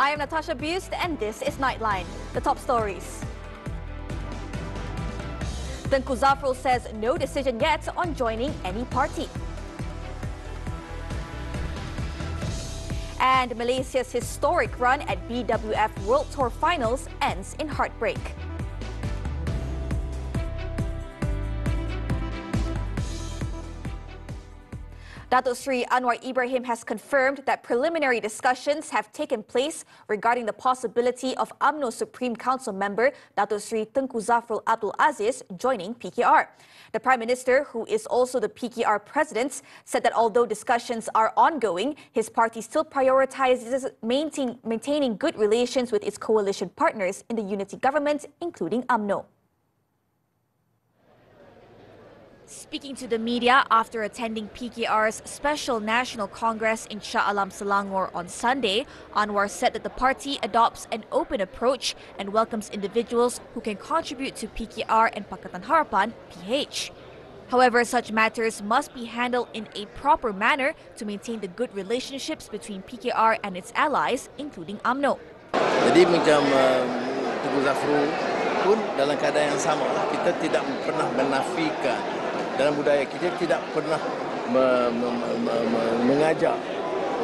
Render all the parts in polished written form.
I am Natasha Busst and this is Nightline. The top stories. Tengku Zafrul says no decision yet on joining any party. And Malaysia's historic run at BWF World Tour Finals ends in heartbreak. Datuk Seri Anwar Ibrahim has confirmed that preliminary discussions have taken place regarding the possibility of UMNO Supreme Council member Datuk Seri Tengku Zafrul Abdul Aziz joining PKR. The Prime Minister, who is also the PKR President, said that although discussions are ongoing, his party still prioritizes maintaining good relations with its coalition partners in the unity government, including UMNO. Speaking to the media after attending PKR's Special National Congress in Shah Alam, Selangor on Sunday, Anwar said that the party adopts an open approach and welcomes individuals who can contribute to PKR and Pakatan Harapan, PH. However, such matters must be handled in a proper manner to maintain the good relationships between PKR and its allies, including UMNO. Jadi macam Tengku Zafrul pun dalam keadaan yang sama lah. Kita tidak pernah menafikan. Dalam budaya kita tidak pernah mengajak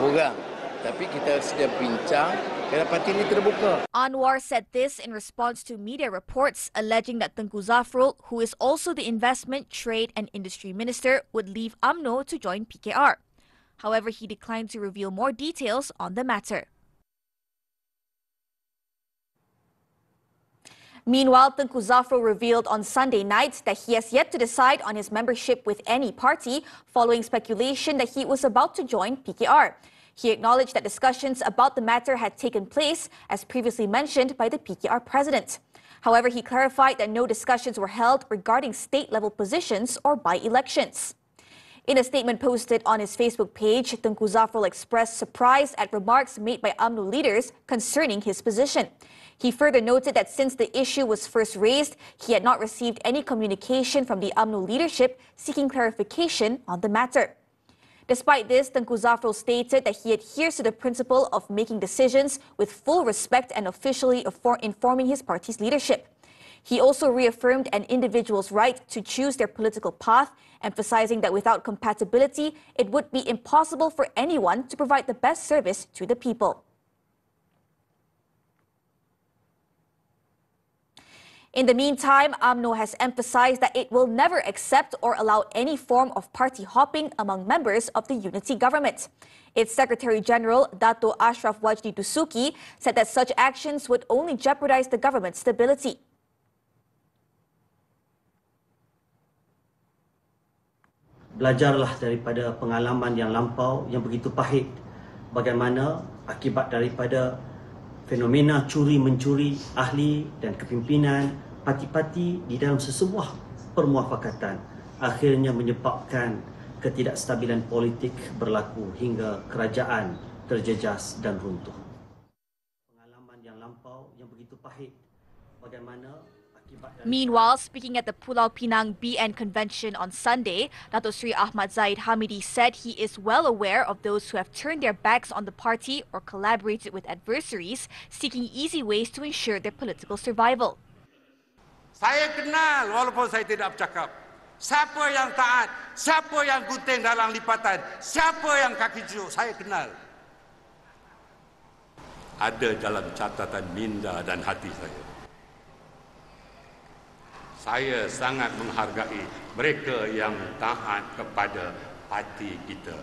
orang, tapi kita sedia bincang kerana parti ini terbuka. Anwar said this in response to media reports alleging that Tengku Zafrul, who is also the Investment, Trade and Industry Minister, would leave UMNO to join PKR. However, he declined to reveal more details on the matter. Meanwhile, Tengku Zafrul revealed on Sunday night that he has yet to decide on his membership with any party following speculation that he was about to join PKR. He acknowledged that discussions about the matter had taken place, as previously mentioned by the PKR president. However, he clarified that no discussions were held regarding state-level positions or by-elections. In a statement posted on his Facebook page, Tengku Zafrul expressed surprise at remarks made by UMNO leaders concerning his position. He further noted that since the issue was first raised, he had not received any communication from the UMNO leadership seeking clarification on the matter. Despite this, Tengku Zafrul stated that he adheres to the principle of making decisions with full respect and officially informing his party's leadership. He also reaffirmed an individual's right to choose their political path, emphasizing that without compatibility, it would be impossible for anyone to provide the best service to the people. In the meantime, UMNO has emphasized that it will never accept or allow any form of party hopping among members of the unity government. Its Secretary General, Dato Ashraf Wajdi Dusuki, said that such actions would only jeopardize the government's stability. Belajarlah daripada pengalaman yang lampau yang begitu pahit, bagaimana akibat daripada fenomena curi-mencuri ahli dan kepimpinan parti-parti di dalam sesebuah permuafakatan akhirnya menyebabkan ketidakstabilan politik berlaku hingga kerajaan terjejas dan runtuh. Pengalaman yang lampau yang begitu pahit, bagaimana Meanwhile, speaking at the Pulau Pinang BN Convention on Sunday, Dato Sri Ahmad Zaid Hamidi said he is well aware of those who have turned their backs on the party or collaborated with adversaries, seeking easy ways to ensure their political survival. Saya kenal walaupun saya tidak bercakap. Siapa yang taat, siapa yang gunting dalam lipatan, siapa yang kaki cucuk, saya kenal. Ada dalam catatan minda dan hati saya. Saya sangat menghargai mereka yang taat kepada parti kita.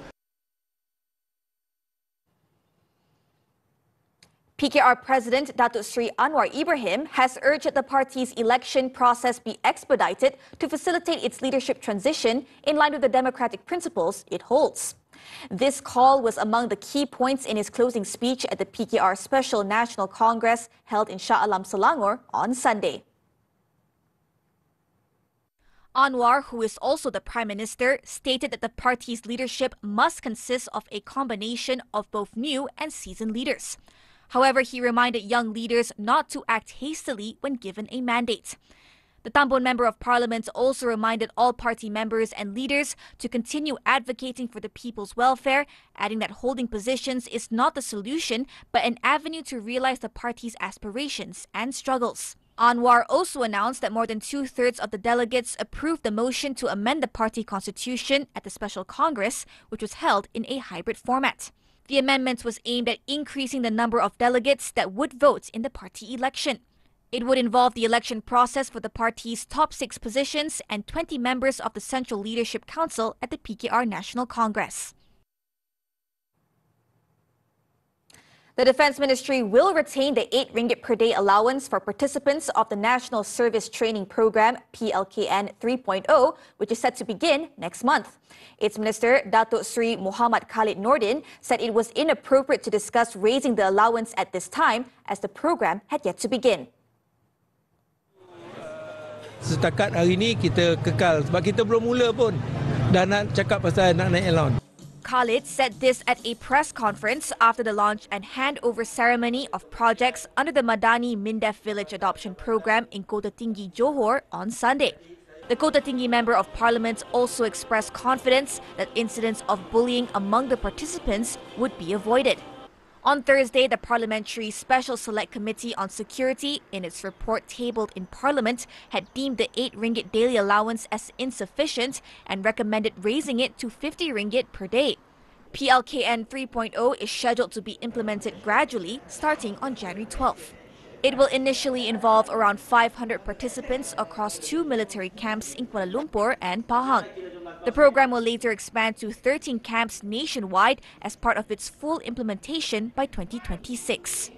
PKR President Datuk Seri Anwar Ibrahim has urged that the party's election process be expedited to facilitate its leadership transition in line with the democratic principles it holds. This call was among the key points in his closing speech at the PKR Special National Congress held in Shah Alam, Selangor on Sunday. Anwar, who is also the Prime Minister, stated that the party's leadership must consist of a combination of both new and seasoned leaders. However, he reminded young leaders not to act hastily when given a mandate. The Tambon Member of Parliament also reminded all party members and leaders to continue advocating for the people's welfare, adding that holding positions is not the solution, but an avenue to realize the party's aspirations and struggles. Anwar also announced that more than 2/3 of the delegates approved the motion to amend the party constitution at the Special Congress, which was held in a hybrid format. The amendment was aimed at increasing the number of delegates that would vote in the party election. It would involve the election process for the party's top 6 positions and 20 members of the Central Leadership Council at the PKR National Congress. The Defence Ministry will retain the ringgit per day allowance for participants of the National Service Training Programme PLKN 3.0, which is set to begin next month. Its Minister, Datuk Sri Muhammad Khalid Nordin, said it was inappropriate to discuss raising the allowance at this time as the programme had yet to begin. Setakat hari ini kita kekal sebab kita belum mula pun dah nak cakap pasal nak naik allowance. Khalid said this at a press conference after the launch and handover ceremony of projects under the Madani Mindef Village Adoption Program in Kota Tinggi, Johor on Sunday. The Kota Tinggi Member of Parliament also expressed confidence that incidents of bullying among the participants would be avoided. On Thursday, the Parliamentary Special Select Committee on Security, in its report tabled in Parliament, had deemed the ringgit daily allowance as insufficient and recommended raising it to 50 ringgit per day. PLKN 3.0 is scheduled to be implemented gradually, starting on January 12th. It will initially involve around 500 participants across 2 military camps in Kuala Lumpur and Pahang. The program will later expand to 13 camps nationwide as part of its full implementation by 2026.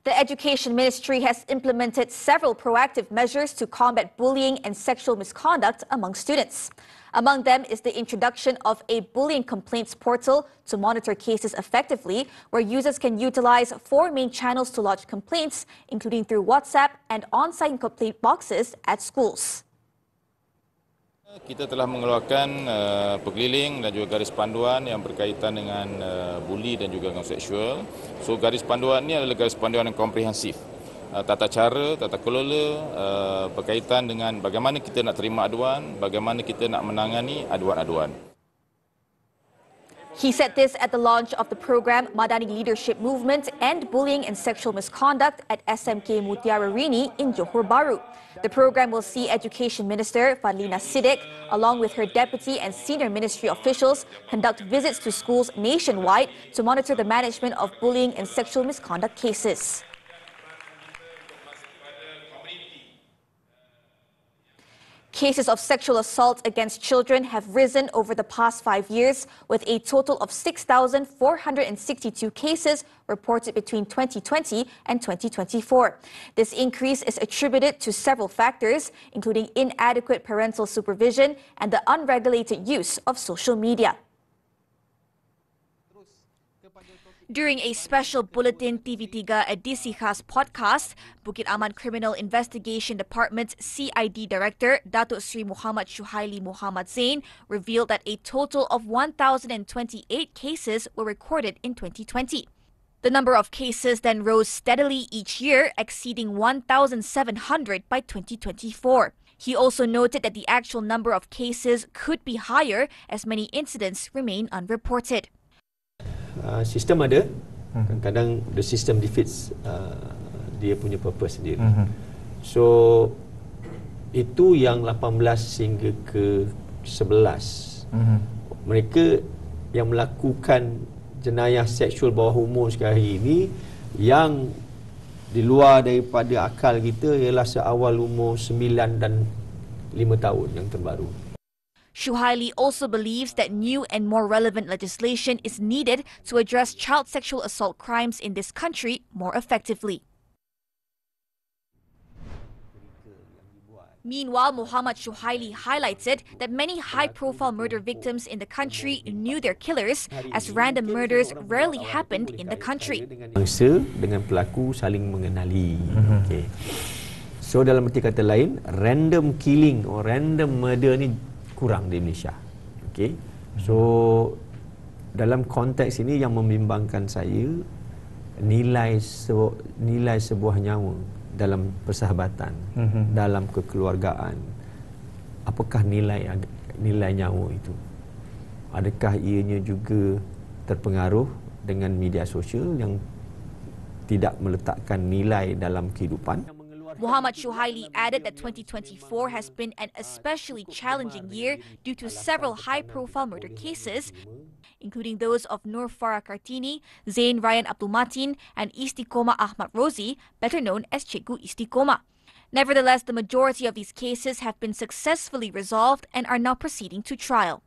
The Education Ministry has implemented several proactive measures to combat bullying and sexual misconduct among students. Among them is the introduction of a bullying complaints portal to monitor cases effectively, where users can utilize 4 main channels to lodge complaints, including through WhatsApp and on-site complaint boxes at schools. Kita telah mengeluarkan pekeliling dan juga garis panduan yang berkaitan dengan bully dan juga gangguan seksual. So garis panduan ini adalah garis panduan yang komprehensif. Tata cara, tata kelola berkaitan dengan bagaimana kita nak terima aduan, bagaimana kita nak menangani aduan-aduan. He said this at the launch of the program Madani Leadership Movement End Bullying and Sexual Misconduct at SMK Mutiara Rini in Johor Bahru. The program will see Education Minister Fadlina Siddiq, along with her deputy and senior ministry officials, conduct visits to schools nationwide to monitor the management of bullying and sexual misconduct cases. Cases of sexual assault against children have risen over the past 5 years, with a total of 6,462 cases reported between 2020 and 2024. This increase is attributed to several factors, including inadequate parental supervision and the unregulated use of social media. During a special Buletin TV3 edisi khas podcast, Bukit Aman Criminal Investigation Department CID Director Datuk Sri Muhammad Shuhaili Muhammad Zain revealed that a total of 1,028 cases were recorded in 2020. The number of cases then rose steadily each year, exceeding 1,700 by 2024. He also noted that the actual number of cases could be higher as many incidents remain unreported. Sistem ada, kadang-kadang the system defeats dia punya purpose sendiri. So itu yang 18 hingga ke 11. Mereka yang melakukan jenayah seksual bawah umur sekarang ini yang di luar daripada akal kita ialah seawal umur 9 dan 5 tahun yang terbaru. Shuhaili also believes that new and more relevant legislation is needed to address child sexual assault crimes in this country more effectively. Meanwhile, Muhammad Shuhaili highlighted that many high-profile murder victims in the country knew their killers, as random murders rarely happened in the country. Mangsa dengan pelaku saling mengenali. Okay. So dalam arti kata lain, random killing or random murder ni kurang di Malaysia. Okay. So dalam konteks ini yang membimbangkan saya, nilai sebuah nyawa dalam persahabatan, dalam kekeluargaan. Apakah nilai nyawa itu? Adakah ianya juga terpengaruh dengan media sosial yang tidak meletakkan nilai dalam kehidupan? Muhammad Shuhaili added that 2024 has been an especially challenging year due to several high-profile murder cases, including those of Nur Farah Kartini, Zain Ryan Abdul Matin, and Istiqomah Ahmad Rozi, better known as Cikgu Istiqomah. Nevertheless, the majority of these cases have been successfully resolved and are now proceeding to trial.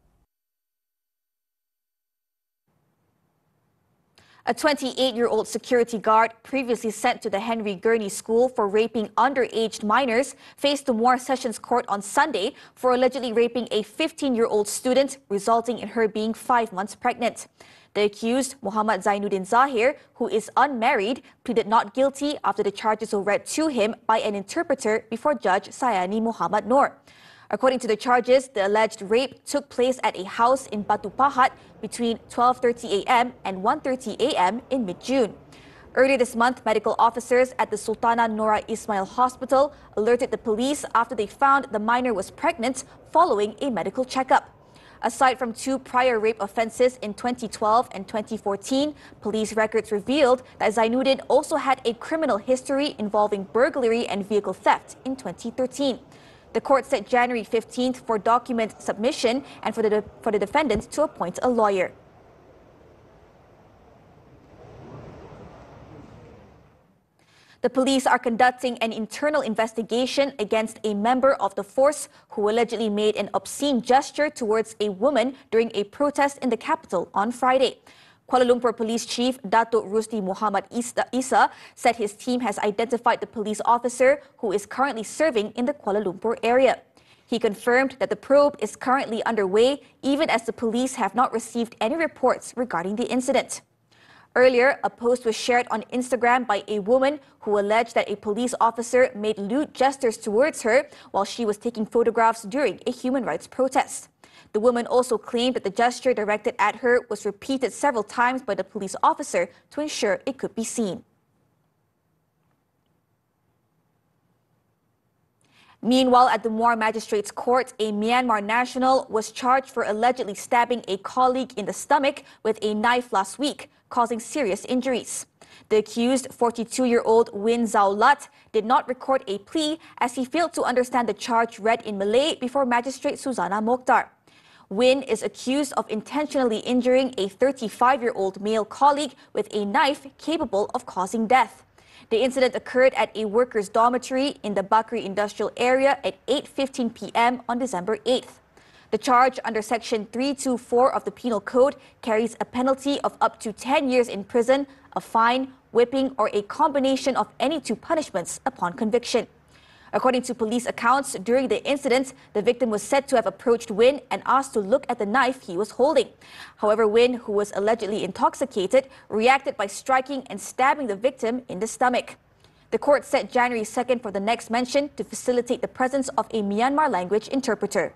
A 28-year-old security guard previously sent to the Henry Gurney School for raping underage minors faced the Moore Sessions Court on Sunday for allegedly raping a 15-year-old student, resulting in her being 5 months pregnant. The accused, Muhammad Zainuddin Zahir, who is unmarried, pleaded not guilty after the charges were read to him by an interpreter before Judge Sayani Muhammad Noor. According to the charges, the alleged rape took place at a house in Batu Pahat between 12:30 a.m. and 1:30 a.m. in mid-June. Earlier this month, medical officers at the Sultana Nora Ismail Hospital alerted the police after they found the minor was pregnant following a medical checkup. Aside from 2 prior rape offences in 2012 and 2014, police records revealed that Zainuddin also had a criminal history involving burglary and vehicle theft in 2013. The court set January 15th for document submission and for the defendant to appoint a lawyer. The police are conducting an internal investigation against a member of the force who allegedly made an obscene gesture towards a woman during a protest in the capital on Friday. Kuala Lumpur Police Chief Datuk Rusdi Muhammad Isa said his team has identified the police officer who is currently serving in the Kuala Lumpur area. He confirmed that the probe is currently underway, even as the police have not received any reports regarding the incident. Earlier, a post was shared on Instagram by a woman who alleged that a police officer made lewd gestures towards her while she was taking photographs during a human rights protest. The woman also claimed that the gesture directed at her was repeated several times by the police officer to ensure it could be seen. Meanwhile, at the Moore Magistrates Court, a Myanmar national was charged for allegedly stabbing a colleague in the stomach with a knife last week, causing serious injuries. The accused, 42-year-old Win Zau Lat, did not record a plea as he failed to understand the charge read in Malay before Magistrate Suzana Mokhtar. Win is accused of intentionally injuring a 35-year-old male colleague with a knife capable of causing death. The incident occurred at a workers' dormitory in the Bakri industrial area at 8:15 p.m. on December 8th. The charge under Section 324 of the Penal Code carries a penalty of up to 10 years in prison, a fine, whipping, or a combination of any 2 punishments upon conviction. According to police accounts, during the incident, the victim was said to have approached Win and asked to look at the knife he was holding. However, Win, who was allegedly intoxicated, reacted by striking and stabbing the victim in the stomach. The court set January 2nd for the next mention to facilitate the presence of a Myanmar language interpreter.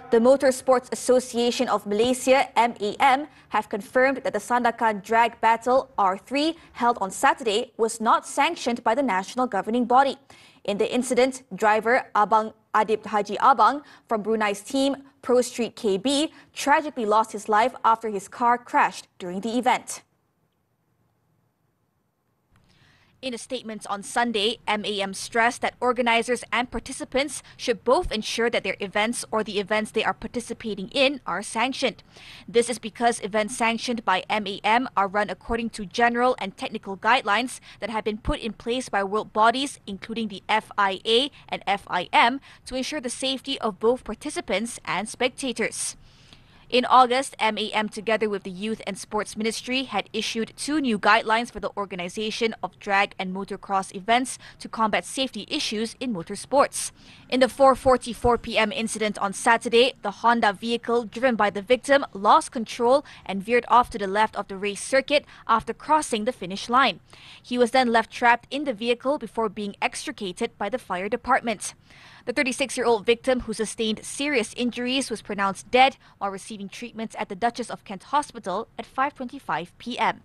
The Motor Sports Association of Malaysia, MAM, have confirmed that the Sandakan Drag Battle R3 held on Saturday was not sanctioned by the national governing body. In the incident, driver Abang Adib Haji Abang from Brunei's team Pro Street KB tragically lost his life after his car crashed during the event. In a statement on Sunday, MAM stressed that organizers and participants should both ensure that their events or the events they are participating in are sanctioned. This is because events sanctioned by MAM are run according to general and technical guidelines that have been put in place by world bodies, including the FIA and FIM, to ensure the safety of both participants and spectators. In August, MAM, together with the Youth and Sports Ministry, had issued 2 new guidelines for the organization of drag and motocross events to combat safety issues in motorsports. In the 4:44 p.m. incident on Saturday, the Honda vehicle driven by the victim lost control and veered off to the left of the race circuit after crossing the finish line. He was then left trapped in the vehicle before being extricated by the fire department. The 36-year-old victim, who sustained serious injuries, was pronounced dead while receiving treatment at the Duchess of Kent Hospital at 5:25 p.m.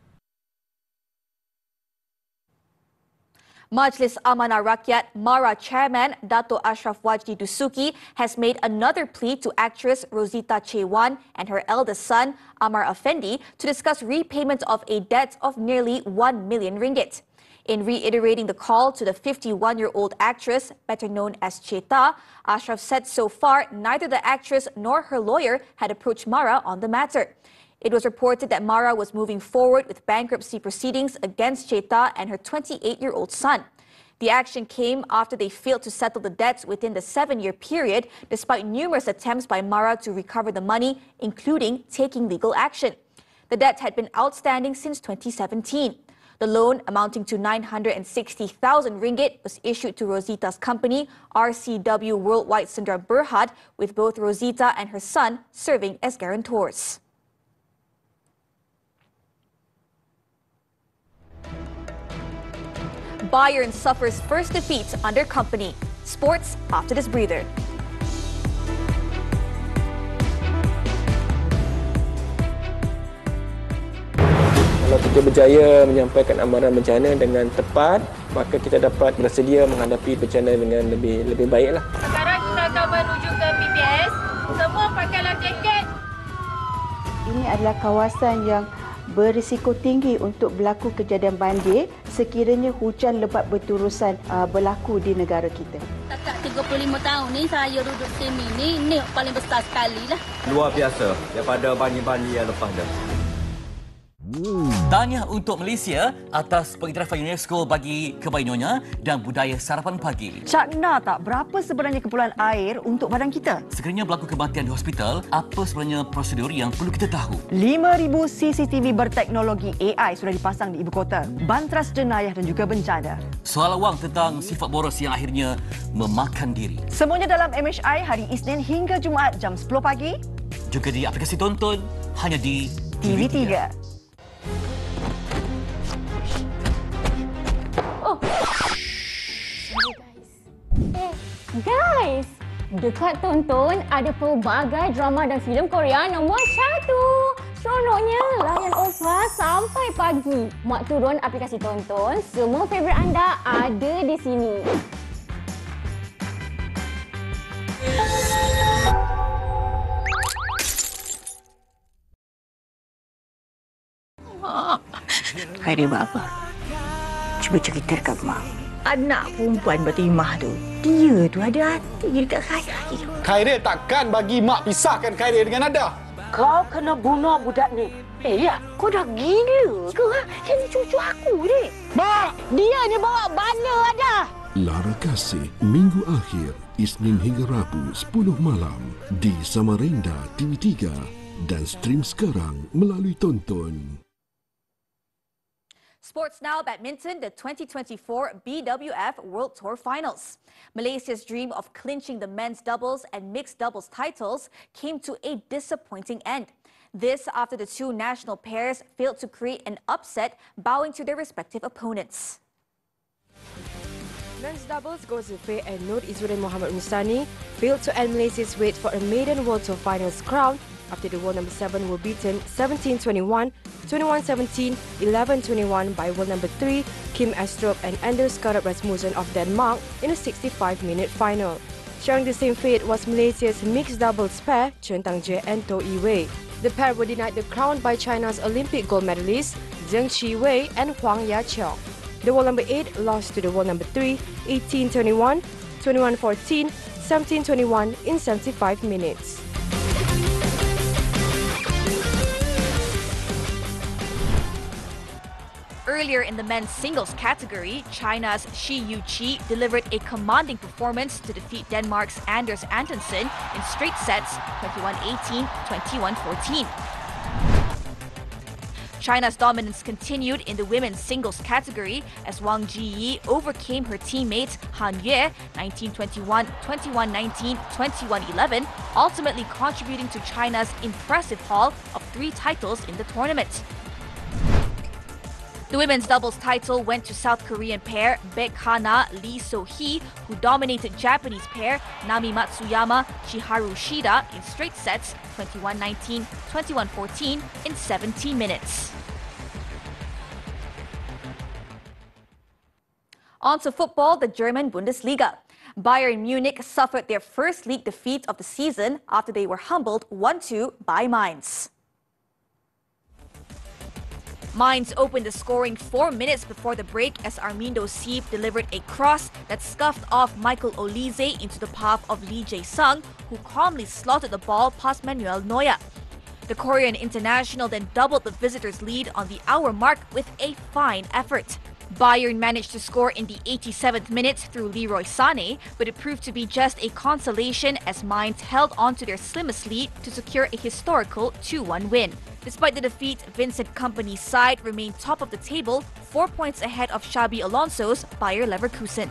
Majlis Amanah Rakyat MARA chairman Dato' Ashraf Wajdi Dusuki has made another plea to actress Rosita Chewan and her eldest son Amar Effendi to discuss repayment of a debt of nearly 1 million ringgit. In reiterating the call to the 51-year-old actress, better known as Cheta, Ashraf said so far neither the actress nor her lawyer had approached MARA on the matter. It was reported that MARA was moving forward with bankruptcy proceedings against Cheta and her 28-year-old son. The action came after they failed to settle the debts within the 7-year period, despite numerous attempts by MARA to recover the money, including taking legal action. The debt had been outstanding since 2017. The loan, amounting to 960,000 ringgit, was issued to Rosita's company, RCW Worldwide Sundram Berhad, with both Rosita and her son serving as guarantors. Bayern suffers first defeat under company. Sports after this breather. Kalau kita berjaya menyampaikan amaran bencana dengan tepat, maka kita dapat bersedia menghadapi bencana dengan lebih baiklah. Sekarang kita akan menuju ke PPS. Semua pakai life jacket. Ini adalah kawasan yang berisiko tinggi untuk berlaku kejadian banjir sekiranya hujan lebat berterusan berlaku di negara kita. Sejak 35 tahun ni saya duduk sini ni paling besar sekali lah. Luar biasa daripada banjir-banjir yang lepas dah. Tahniah untuk Malaysia atas pengiktirafan UNESCO bagi kebaikannya dan budaya sarapan pagi. Cakna tak berapa sebenarnya keperluan air untuk badan kita? Sekiranya berlaku kematian di hospital, apa sebenarnya prosedur yang perlu kita tahu? 5,000 CCTV berteknologi AI sudah dipasang di ibu kota, bantras jenayah dan juga bencana. Soal awang tentang sifat boros yang akhirnya memakan diri. Semuanya dalam MHI hari Isnin hingga Jumaat jam 10 pagi. Juga di aplikasi tonton hanya di TV3. Guys, dekat tonton ada pelbagai drama dan filem Korea nombor 1. Seronoknya layan OPA sampai pagi. Mak turun aplikasi tonton, semua favourite anda ada di sini. Hari Bapa, cuba cerita dekat Mak. Anak perempuan bertimah tu, dia tu ada hati dekat saya. Khairil takkan bagi mak pisahkan Khairil dengan Ada. Kau kena bunuh budak ni. Ya, kau dah gila ke? Dia ni cucu aku, dek. Mak! Dia ni bawa bana Ada. Lara Kasih, Minggu Akhir, Isnin hingga Rabu, 10 malam di Samarinda TV3 dan stream sekarang melalui tonton. Sports now, badminton, the 2024 BWF World Tour Finals. Malaysia's dream of clinching the men's doubles and mixed doubles titles came to a disappointing end. This after the two national pairs failed to create an upset, bowing to their respective opponents. Men's doubles Gauzy Fei and Nur Izzuddin Muhammad Musani failed to end Malaysia's wait for a maiden World Tour Finals crown after the world number 7 were beaten 17-21, 21-17, 11-21 by world number 3 Kim Astrup and Anders Skarp Rasmussen of Denmark in a 65-minute final. Sharing the same fate was Malaysia's mixed doubles pair Chen Tang-jae and Toh Yi-wei. The pair were denied the crown by China's Olympic gold medalists Zheng Qi-wei and Huang Ya-qiao. The world number 8 lost to the world number 3 18-21, 21-14, 17-21 in 75 minutes. Earlier in the men's singles category, China's Shi Yuqi delivered a commanding performance to defeat Denmark's Anders Antonsen in straight sets 21-18, 21-14. China's dominance continued in the women's singles category as Wang Jiyi overcame her teammate Han Yue 19-21, 21-19, 21-11, ultimately contributing to China's impressive haul of 3 titles in the tournament. The women's doubles title went to South Korean pair Baek-hana Lee So-hee, who dominated Japanese pair Nami Matsuyama Chiharu Shida in straight sets 21-19, 21-14 in 17 minutes. On to football, the German Bundesliga. Bayern Munich suffered their first league defeat of the season after they were humbled 1-2 by Mainz. Mainz opened the scoring 4 minutes before the break as Armindo Sieb delivered a cross that scuffed off Michael Olise into the path of Lee Jae-sung, who calmly slotted the ball past Manuel Neuer. The Korean international then doubled the visitors' lead on the hour mark with a fine effort. Bayern managed to score in the 87th minute through Leroy Sané, but it proved to be just a consolation as Mainz held on to their slimmest lead to secure a historical 2-1 win. Despite the defeat, Vincent Kompany's side remained top of the table, 4 points ahead of Xabi Alonso's Bayer Leverkusen.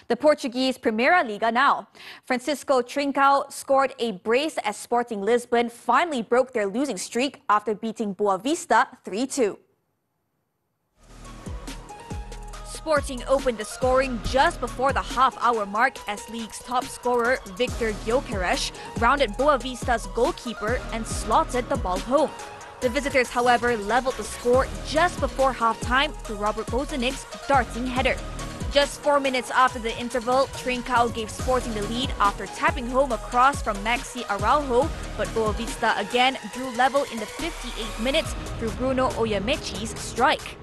The Portuguese Primeira Liga now. Francisco Trincão scored a brace as Sporting Lisbon finally broke their losing streak after beating Boa Vista 3-2. Sporting opened the scoring just before the half-hour mark as league's top scorer Victor Gyökeres rounded Boa Vista's goalkeeper and slotted the ball home. The visitors, however, leveled the score just before half-time through Robert Bozanic's darting header. Just 4 minutes after the interval, Trincão gave Sporting the lead after tapping home a cross from Maxi Araujo, but Boa Vista again drew level in the 58th minute through Bruno Oyamechi's strike.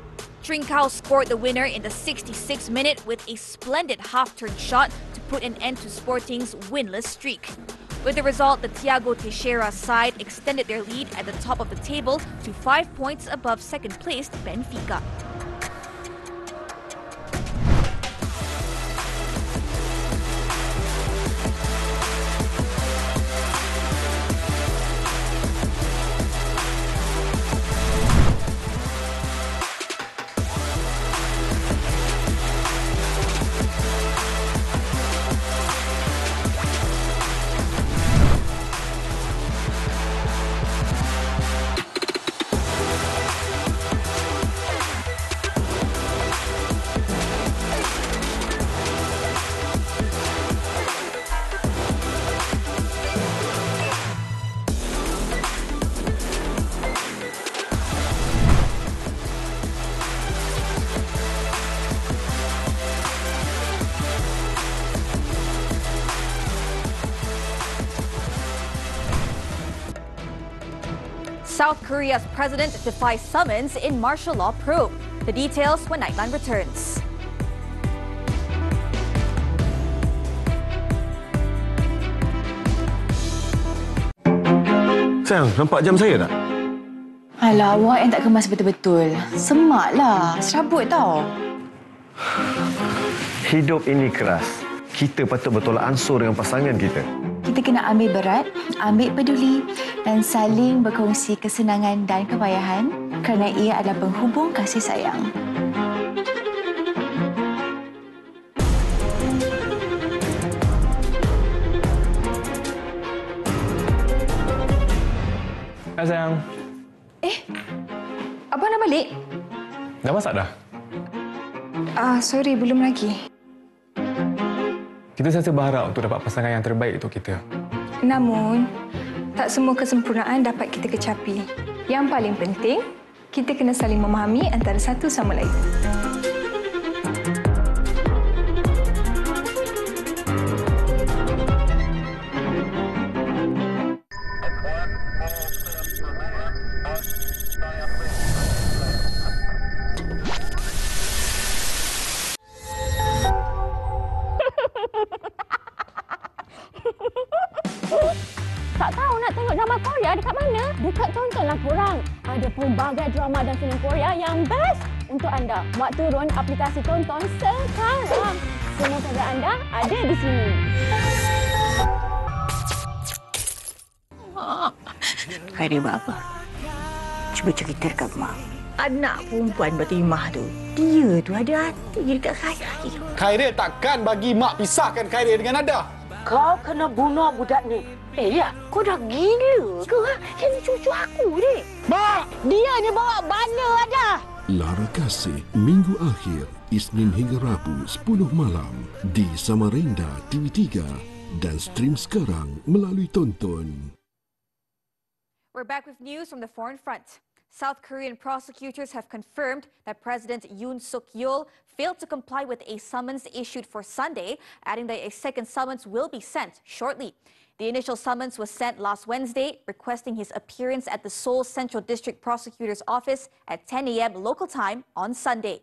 Trincão scored the winner in the 66th minute with a splendid half-turn shot to put an end to Sporting's winless streak. With the result, the Thiago Teixeira side extended their lead at the top of the table to 5 points above second-placed Benfica. South Korea's president defies summons in martial law probe. The details when Nightline returns. Sayang, nampak jam saya tak? Alah, awak yang tak kemas betul-betul. Semaklah, serabut tau. Hidup ini keras. Kita patut bertolak ansur dengan pasangan kita. Kita kena ambil berat, ambil peduli dan saling berkongsi kesenangan dan kepayahan kerana ia adalah penghubung kasih sayang. Hai sayang. Abang dah balik? Dah masak dah? Sorry, belum lagi. Kita sentiasa berharap untuk dapat pasangan yang terbaik untuk kita. Namun, tak semua kesempurnaan dapat kita kecapi. Yang paling penting, kita kena saling memahami antara satu sama lain. Tak tahu nak tengok drama Korea dekat mana? Dekat tontonlah korang. Ada pelbagai drama dan filem Korea yang best untuk anda. Mak turun aplikasi tonton sekarang. Semua favorit anda ada di sini. Khairi buat apa? Cuba cerita dekat Mak. Anak perempuan bertimah tu, dia tu ada hati dekat Khairi. Khairi takkan bagi Mak pisahkan Khairi dengan Nada. Kau kena bunuh budak ni. Ya, kau dah gila ke? Ini cucu aku ni. Mak, dia ni bawa bana ada. Lara Kasih, Minggu Akhir, Isnin hingga Rabu 10 malam di Samarinda TV3 dan stream sekarang melalui Tonton. We're back with news from the foreign front. South Korean prosecutors have confirmed that President Yoon Suk-yeol failed to comply with a summons issued for Sunday, adding that a second summons will be sent shortly. The initial summons was sent last Wednesday, requesting his appearance at the Seoul Central District Prosecutor's Office at 10 a.m. local time on Sunday.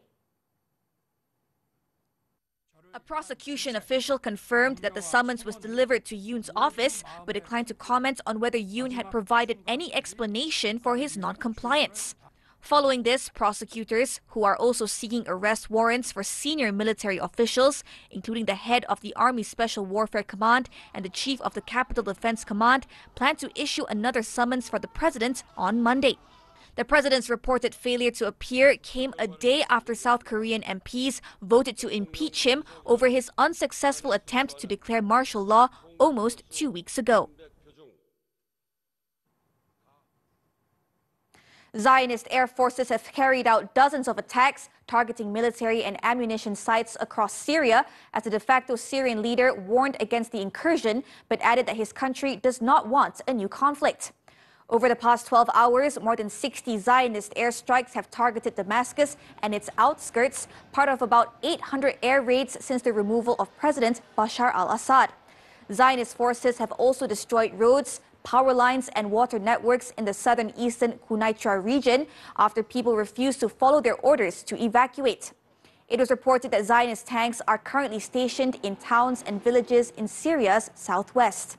A prosecution official confirmed that the summons was delivered to Yoon's office, but declined to comment on whether Yoon had provided any explanation for his non-compliance. Following this, prosecutors, who are also seeking arrest warrants for senior military officials, including the head of the Army Special Warfare Command and the chief of the Capital Defense Command, plan to issue another summons for the president on Monday. The president's reported failure to appear came a day after South Korean MPs voted to impeach him over his unsuccessful attempt to declare martial law almost 2 weeks ago. Zionist air forces have carried out dozens of attacks targeting military and ammunition sites across Syria as the de facto Syrian leader warned against the incursion but added that his country does not want a new conflict. Over the past 12 hours, more than 60 Zionist airstrikes have targeted Damascus and its outskirts, part of about 800 air raids since the removal of President Bashar al-Assad. Zionist forces have also destroyed roads, power lines and water networks in the southern eastern Quneitra region after people refused to follow their orders to evacuate. It was reported that Zionist tanks are currently stationed in towns and villages in Syria's southwest.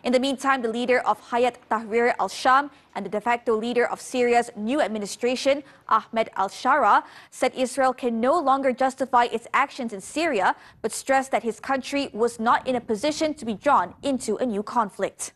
In the meantime, the leader of Hayat Tahrir al-Sham and the de facto leader of Syria's new administration, Ahmed al-Shara, said Israel can no longer justify its actions in Syria, but stressed that his country was not in a position to be drawn into a new conflict.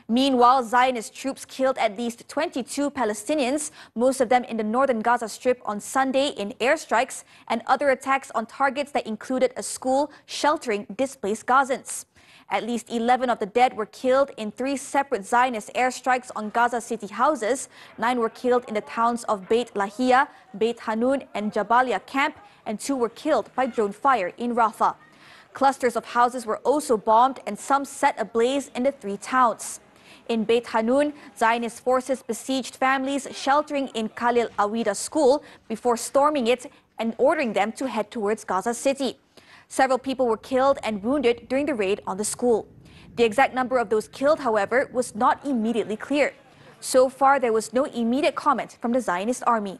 Meanwhile, Zionist troops killed at least 22 Palestinians, most of them in the northern Gaza Strip on Sunday in airstrikes and other attacks on targets that included a school sheltering displaced Gazans. At least 11 of the dead were killed in 3 separate Zionist airstrikes on Gaza City houses. 9 were killed in the towns of Beit Lahia, Beit Hanun and Jabalia camp, and 2 were killed by drone fire in Rafah. Clusters of houses were also bombed and some set ablaze in the 3 towns. In Beit Hanun, Zionist forces besieged families sheltering in Khalil Awida school before storming it and ordering them to head towards Gaza City. Several people were killed and wounded during the raid on the school. The exact number of those killed, however, was not immediately clear. So far, there was no immediate comment from the Zionist army.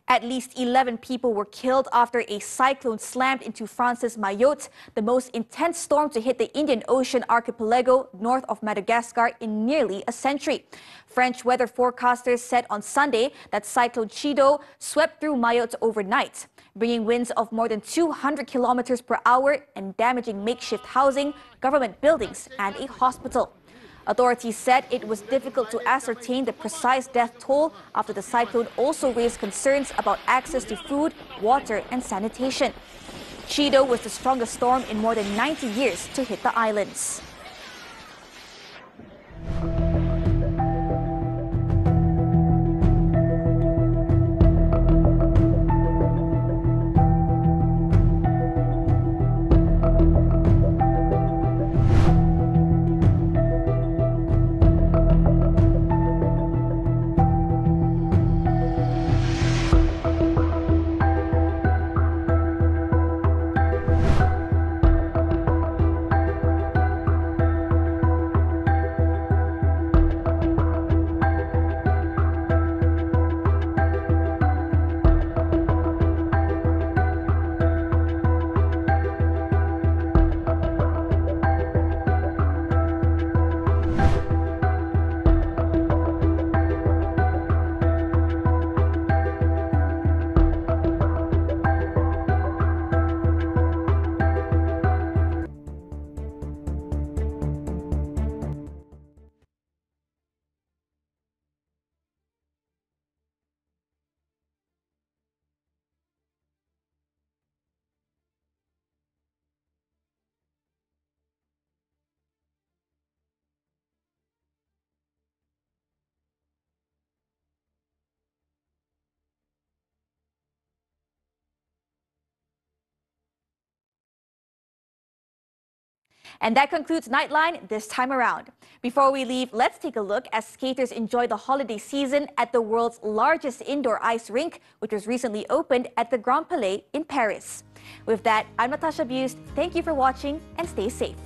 At least 11 people were killed after a cyclone slammed into France's Mayotte, the most intense storm to hit the Indian Ocean archipelago north of Madagascar in nearly a century. French weather forecasters said on Sunday that Cyclone Chido swept through Mayotte overnight, bringing winds of more than 200 kilometers per hour and damaging makeshift housing, government buildings, and a hospital. Authorities said it was difficult to ascertain the precise death toll after the cyclone also raised concerns about access to food, water, and sanitation. Chido was the strongest storm in more than 90 years to hit the islands. And that concludes Nightline this time around. Before we leave, let's take a look as skaters enjoy the holiday season at the world's largest indoor ice rink, which was recently opened at the Grand Palais in Paris. With that, I'm Natasha. Thank you for watching and stay safe.